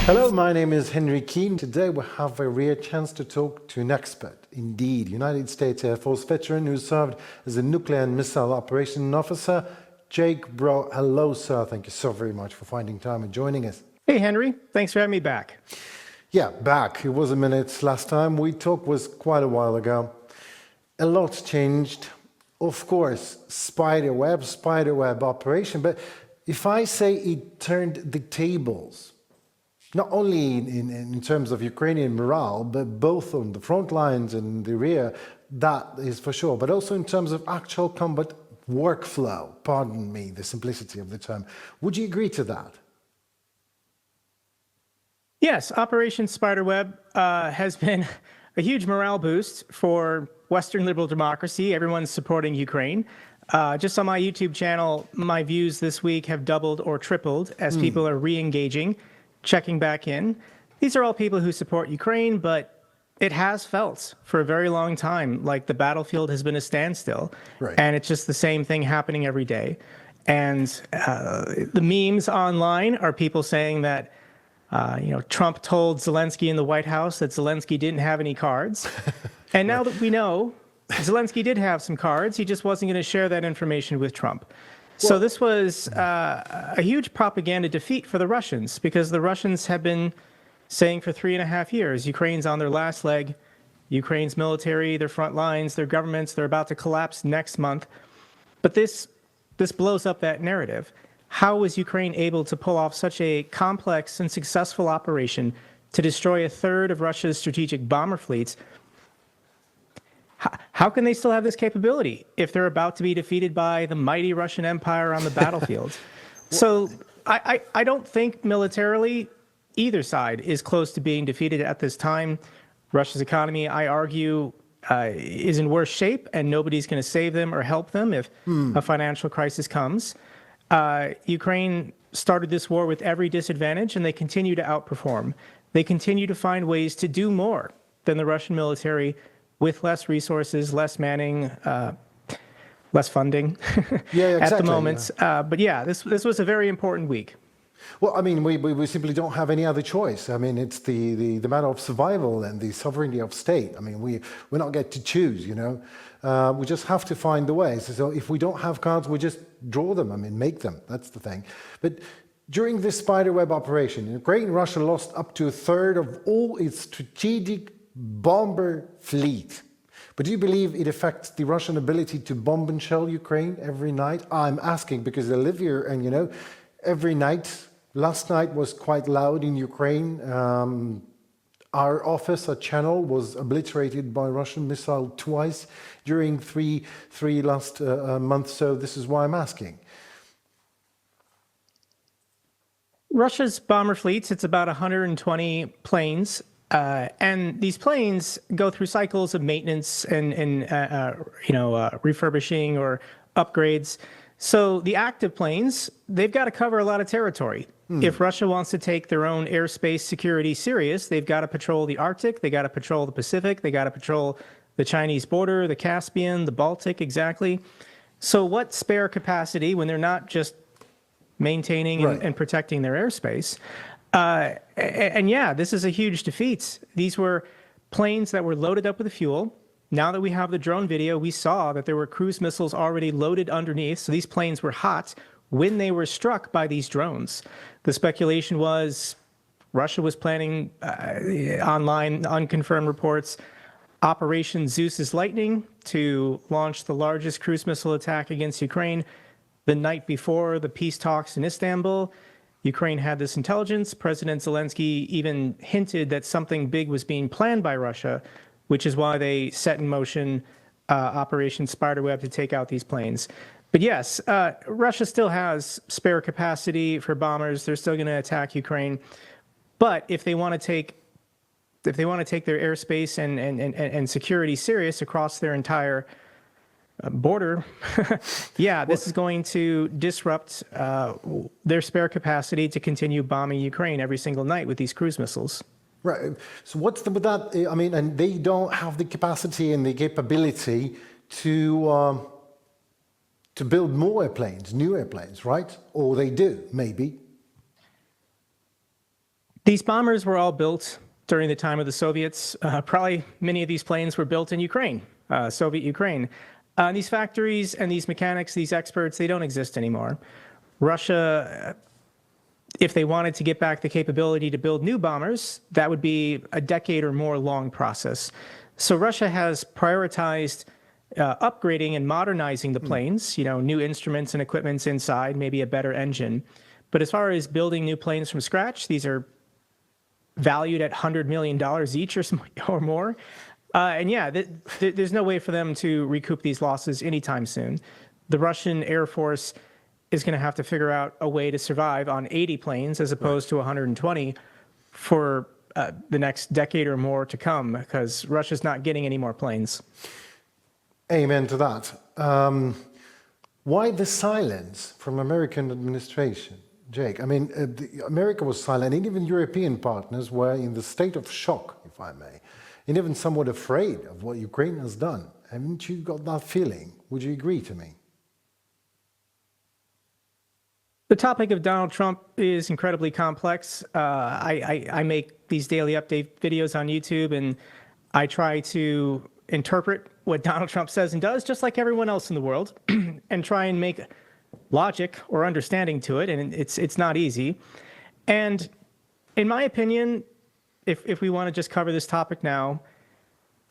Hello, my name is Henry Keane. Today we have a rare chance to talk to an expert. Indeed, United States Air Force veteran who served as a nuclear and missile operations officer, Jake Broe. Hello, sir. Thank you so very much for finding time and joining us. Hey, Henry. Thanks for having me back. Yeah, back. It was a minute. Last time we talked was quite a while ago. A lot's changed. Of course, Spiderweb operation. But if I say it turned the tables, not only in terms of Ukrainian morale, but both on the front lines and the rear, that is for sure, but also in terms of actual combat workflow, pardon me, the simplicity of the term. Would you agree to that? Yes, Operation Spiderweb has been a huge morale boost for Western liberal democracy. Everyone's supporting Ukraine. Just on my YouTube channel, my views this week have doubled or tripled as people are re-engaging, checking back in. These are all people who support Ukraine, but it has felt for a very long time like the battlefield has been a standstill. Right. And it's just the same thing happening every day. And the memes online are people saying that Trump told Zelensky in the White House that Zelensky didn't have any cards. And now that we know Zelensky did have some cards, he just wasn't going to share that information with Trump. So this was a huge propaganda defeat for the Russians, because the Russians have been saying for 3.5 years, Ukraine's on their last leg, Ukraine's military, their front lines, their governments, they're about to collapse next month. But this blows up that narrative. How was Ukraine able to pull off such a complex and successful operation to destroy a third of Russia's strategic bomber fleets? How can they still have this capability if they're about to be defeated by the mighty Russian Empire on the battlefield? So I don't think militarily either side is close to being defeated at this time. Russia's economy, I argue, is in worse shape, and nobody's going to save them or help them if a financial crisis comes. Ukraine started this war with every disadvantage, and they continue to outperform. They continue to find ways to do more than the Russian military with less resources, less manning, less funding at the moment. Yeah. But yeah, this was a very important week. Well, I mean, we simply don't have any other choice. I mean, it's the matter of survival and the sovereignty of state. I mean, we're not get to choose, you know. We just have to find the ways. So if we don't have cards, we just draw them. I mean, make them. That's the thing. But during this Spiderweb operation, Ukraine and Russia lost up to a third of all its strategic bomber fleet. But do you believe it affects the Russian ability to bomb and shell Ukraine every night? I'm asking because I live here, and you know, every night. Last night was quite loud in Ukraine. Our office, our channel, was obliterated by Russian missile twice during three last months. So this is why I'm asking. Russia's bomber fleets, it's about 120 planes. And these planes go through cycles of maintenance and refurbishing or upgrades. So the active planes, they've got to cover a lot of territory. If Russia wants to take their own airspace security serious, they've got to patrol the Arctic, they got to patrol the Pacific, they got to patrol the Chinese border, the Caspian, the Baltic, exactly. So what spare capacity when they're not just maintaining and protecting their airspace? And yeah, this is a huge defeat. These were planes that were loaded up with fuel. Now that we have the drone video, we saw that there were cruise missiles already loaded underneath. So these planes were hot when they were struck by these drones. The speculation was Russia was planning online, unconfirmed reports, Operation Zeus's Lightning to launch the largest cruise missile attack against Ukraine the night before the peace talks in Istanbul. Ukraine had this intelligence. President Zelensky even hinted that something big was being planned by Russia, which is why they set in motion Operation Spiderweb to take out these planes. But yes, Russia still has spare capacity for bombers. They're still going to attack Ukraine. But if they want to take their airspace and security serious across their entire border, yeah, this is going to disrupt their spare capacity to continue bombing Ukraine every single night with these cruise missiles. Right. So what's with that? I mean, and they don't have the capacity and the capability to build more airplanes, new airplanes, right? Or they do, maybe. These bombers were all built during the time of the Soviets. Probably many of these planes were built in Ukraine, Soviet Ukraine. These factories and these mechanics, these experts, they don't exist anymore. Russia, if they wanted to get back the capability to build new bombers, that would be a decade or more long process. So Russia has prioritized upgrading and modernizing the planes, new instruments and equipments inside, maybe a better engine. But as far as building new planes from scratch, these are valued at $100 million each or more. And yeah, there's no way for them to recoup these losses anytime soon. The Russian Air Force is going to have to figure out a way to survive on 80 planes as opposed to 120 for the next decade or more to come, because Russia's not getting any more planes. Amen to that. Why the silence from American administration, Jake? I mean, America was silent, and even European partners were in the state of shock, if I may, and even somewhat afraid of what Ukraine has done. Haven't you got that feeling? Would you agree to me? The topic of Donald Trump is incredibly complex. I make these daily update videos on YouTube, and I try to interpret what Donald Trump says and does, just like everyone else in the world, and try and make logic or understanding to it, and it's not easy. And in my opinion, if we want to just cover this topic now,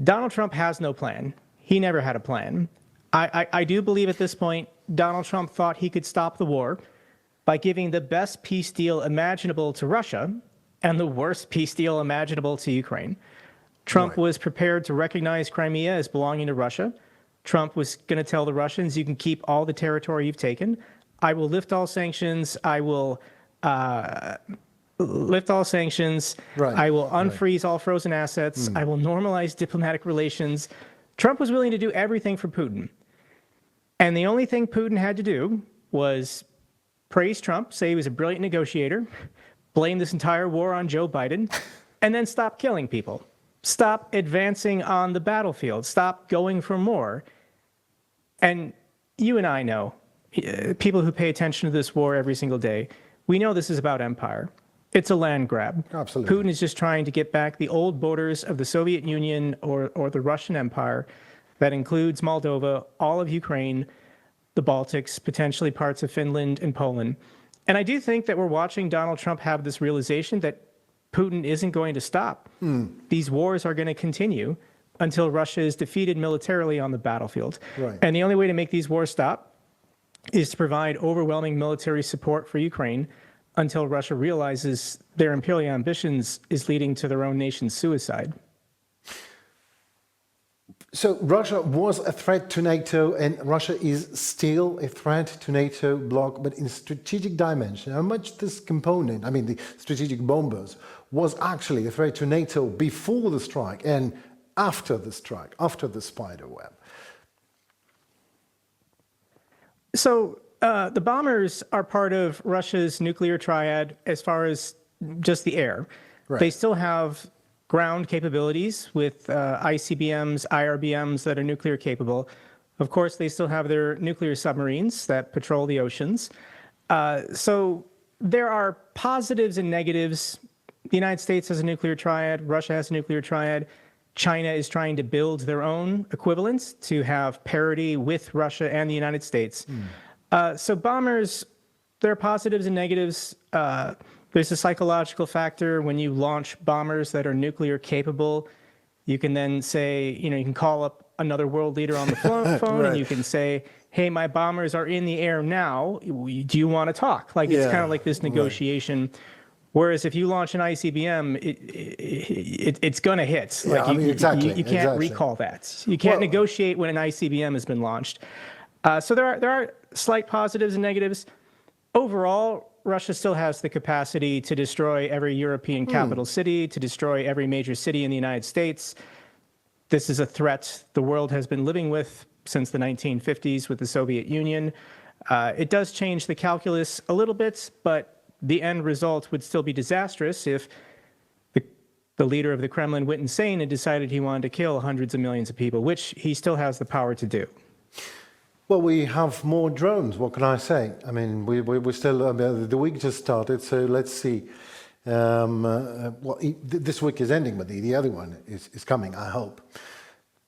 Donald Trump has no plan. He never had a plan. I do believe at this point, Donald Trump thought he could stop the war by giving the best peace deal imaginable to Russia and the worst peace deal imaginable to Ukraine. Trump was prepared to recognize Crimea as belonging to Russia. Trump was going to tell the Russians, you can keep all the territory you've taken. I will lift all sanctions. I will lift all sanctions. I will unfreeze all frozen assets. I will normalize diplomatic relations. Trump was willing to do everything for Putin. And the only thing Putin had to do was praise Trump, say he was a brilliant negotiator, blame this entire war on Joe Biden, and then stop killing people. Stop advancing on the battlefield. Stop going for more. And you and I know, people who pay attention to this war every single day, we know this is about empire. It's a land grab. Absolutely. Putin is just trying to get back the old borders of the Soviet Union or the Russian Empire. That includes Moldova, all of Ukraine, the Baltics, potentially parts of Finland and Poland. And I do think that we're watching Donald Trump have this realization that Putin isn't going to stop. These wars are going to continue until Russia is defeated militarily on the battlefield. And the only way to make these wars stop is to provide overwhelming military support for Ukraine until Russia realizes their imperial ambitions is leading to their own nation's suicide. So Russia was a threat to NATO, and Russia is still a threat to NATO bloc, but in strategic dimension. How much this component, I mean the strategic bombers, was actually a threat to NATO before the strike and after the strike, after the Spiderweb? So the bombers are part of Russia's nuclear triad as far as just the air. They still have ground capabilities with ICBMs, IRBMs that are nuclear capable. Of course, they still have their nuclear submarines that patrol the oceans. So there are positives and negatives. The United States has a nuclear triad. Russia has a nuclear triad. China is trying to build their own equivalents to have parity with Russia and the United States. So bombers, there are positives and negatives. There's a psychological factor when you launch bombers that are nuclear capable. You can then say, you can call up another world leader on the phone and you can say, hey, my bombers are in the air now. Do you want to talk? Like it's kind of like this negotiation. Whereas if you launch an ICBM, it's going to hit. Like you can't recall that. You can't negotiate when an ICBM has been launched. So there are slight positives and negatives. Overall, Russia still has the capacity to destroy every European capital city, to destroy every major city in the United States. This is a threat the world has been living with since the 1950s with the Soviet Union. It does change the calculus a little bit, but the end result would still be disastrous if the leader of the Kremlin went insane and decided he wanted to kill hundreds of millions of people, which he still has the power to do. Well, we have more drones. What can I say? I mean, we still, the week just started, so let's see This week is ending, but the other one is coming, I hope.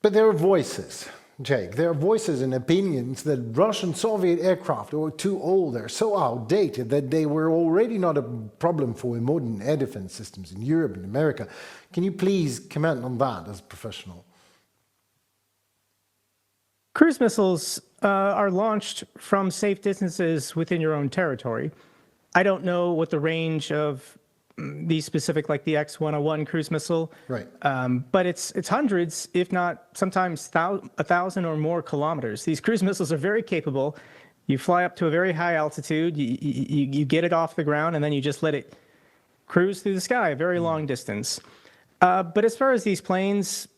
But there are voices, Jake. There are voices and opinions that Russian Soviet aircraft are too old, they're so outdated that they were already not a problem for modern air defense systems in Europe and America. Can you please comment on that as a professional? Cruise missiles are launched from safe distances within your own territory. I don't know what the range of these specific, like the X-101 cruise missile, Right. But it's hundreds, if not sometimes 1,000 or more kilometers. These cruise missiles are very capable. You fly up to a very high altitude, you get it off the ground, and then you just let it cruise through the sky a very long distance. But as far as these planes,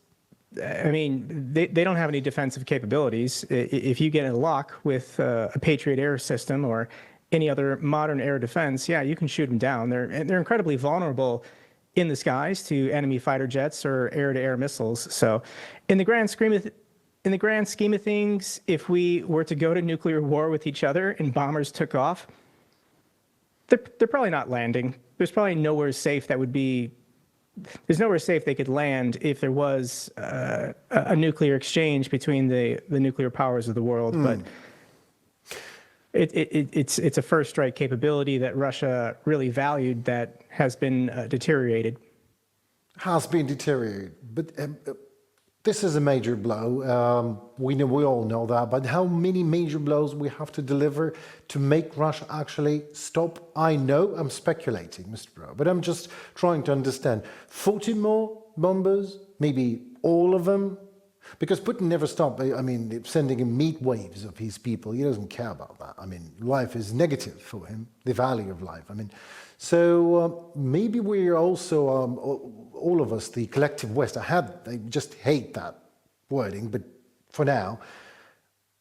I mean, they don't have any defensive capabilities. If you get in a lock with a Patriot air system or any other modern air defense, yeah, you can shoot them down. They're incredibly vulnerable in the skies to enemy fighter jets or air-to-air missiles. So, in the grand scheme of things, if we were to go to nuclear war with each other and bombers took off, they're probably not landing. There's probably nowhere safe that would be. There's nowhere safe they could land if there was a nuclear exchange between the nuclear powers of the world, but. It's a first strike capability that Russia really valued that has been deteriorated. Has been deteriorated, but this is a major blow. We all know that, but how many major blows we have to deliver to make Russia actually stop? I know I'm speculating, Mr. Broe, but I'm just trying to understand. 40 more bombers, maybe all of them? Because Putin never stopped, I mean, sending in meat waves of his people. He doesn't care about that. I mean, life is negative for him, the value of life. I mean, so maybe we're also, all of us, the collective West, I just hate that wording, but for now,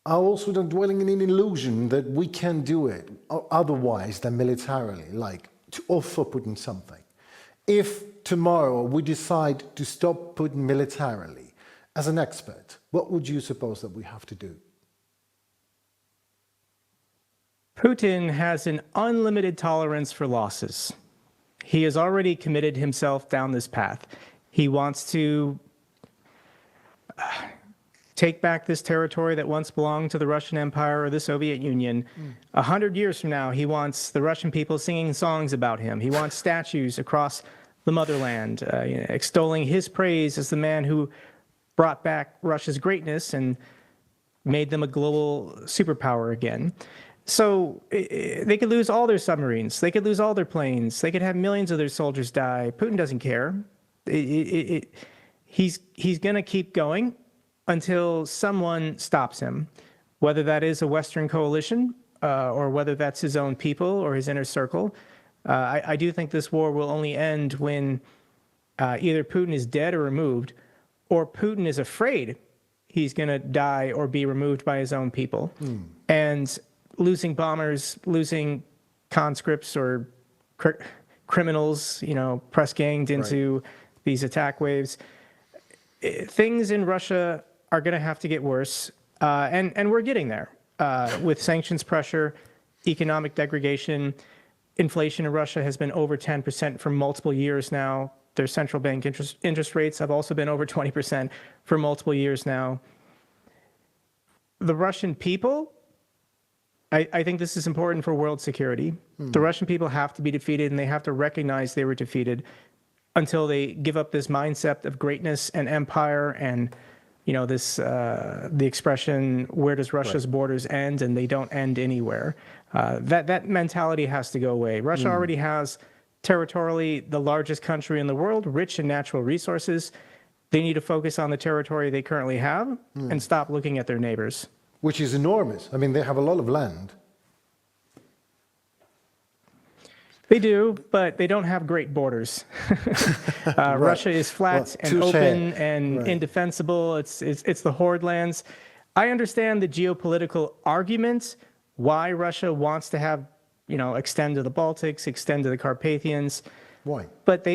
are also dwelling in an illusion that we can do it otherwise than militarily, like to offer Putin something. If tomorrow we decide to stop Putin militarily, as an expert, what would you suppose that we have to do? Putin has an unlimited tolerance for losses. He has already committed himself down this path. He wants to take back this territory that once belonged to the Russian Empire or the Soviet Union. 100 years from now, he wants the Russian people singing songs about him. He wants statues across the motherland, extolling his praise as the man who brought back Russia's greatness and made them a global superpower again. So they could lose all their submarines. They could lose all their planes. They could have millions of their soldiers die. Putin doesn't care. He's going to keep going until someone stops him, whether that is a Western coalition or whether that's his own people or his inner circle. I do think this war will only end when either Putin is dead or removed, or Putin is afraid he's going to die or be removed by his own people. And losing bombers, losing conscripts or criminals, press ganged into these attack waves, things in Russia are going to have to get worse. And we're getting there with sanctions pressure, economic degradation. Inflation in Russia has been over 10% for multiple years now. Their central bank interest rates have also been over 20% for multiple years now. The Russian people, I think this is important for world security. The Russian people have to be defeated, and they have to recognize they were defeated until they give up this mindset of greatness and empire and, the expression, where does Russia's borders end? And they don't end anywhere. That mentality has to go away. Russia already has territorially the largest country in the world, rich in natural resources. They need to focus on the territory they currently have and stop looking at their neighbors. Which is enormous. I mean, they have a lot of land. They do, but they don't have great borders. Russia is flat and open and indefensible. It's the horde lands. I understand the geopolitical argument why Russia wants to have, extend to the Baltics, extend to the Carpathians. Why? But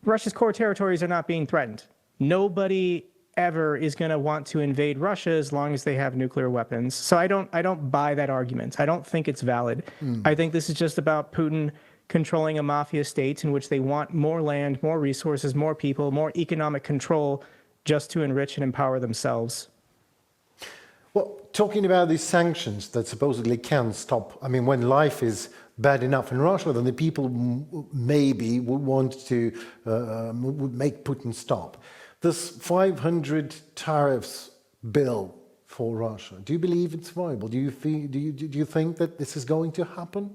Russia's core territories are not being threatened. Nobody ever is going to want to invade Russia as long as they have nuclear weapons. So I don't buy that argument. I don't think it's valid. I think this is just about Putin controlling a mafia state in which they want more land, more resources, more people, more economic control just to enrich and empower themselves. Well, talking about these sanctions that supposedly can stop, I mean, when life is bad enough in Russia, then the people maybe would want to would make Putin stop. This 500 tariffs bill for Russia, do you believe it's viable? Do you think that this is going to happen?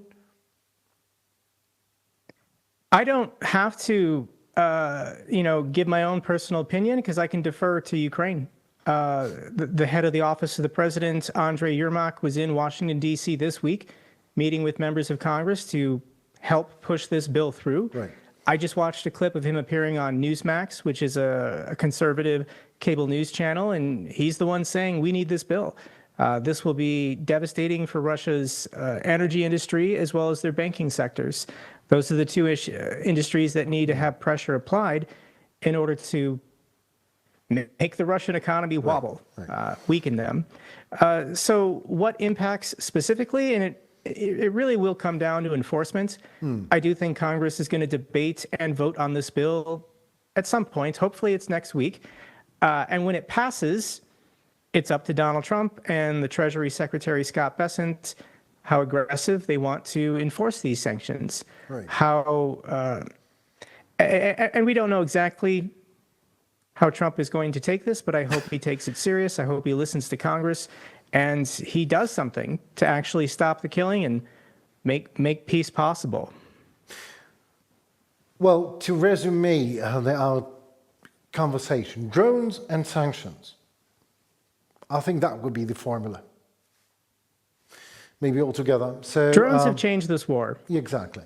I don't have to, give my own personal opinion because I can defer to Ukraine. The head of the office of the president, Andrei Yermak, was in Washington, D.C. this week, meeting with members of Congress to help push this bill through. Right. I just watched a clip of him appearing on Newsmax, which is a conservative cable news channel, and he's the one saying we need this bill. This will be devastating for Russia's energy industry as well as their banking sectors. Those are the two industries that need to have pressure applied in order to make the Russian economy wobble, weaken them. So what impacts specifically, and it really will come down to enforcement. I do think Congress is going to debate and vote on this bill at some point. Hopefully it's next week. And when it passes, it's up to Donald Trump and the Treasury Secretary Scott Bessent how aggressive they want to enforce these sanctions. Right. And we don't know exactly how Trump is going to take this, but I hope he takes it serious. I hope he listens to Congress and he does something to actually stop the killing and make peace possible. Well, to resume our conversation, drones and sanctions, I think that would be the formula. Maybe altogether. So drones have changed this war. Exactly.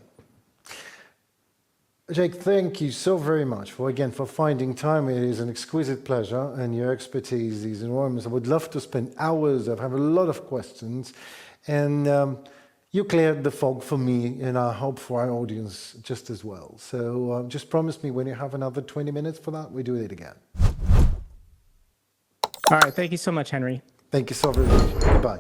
Jake, thank you so very much for finding time. It is an exquisite pleasure, and your expertise is enormous. I would love to spend hours. I have a lot of questions, and you cleared the fog for me, and I hope for our audience just as well. So just promise me when you have another 20 minutes for that, we do it again. All right. Thank you so much, Henry. Thank you so very much. Goodbye.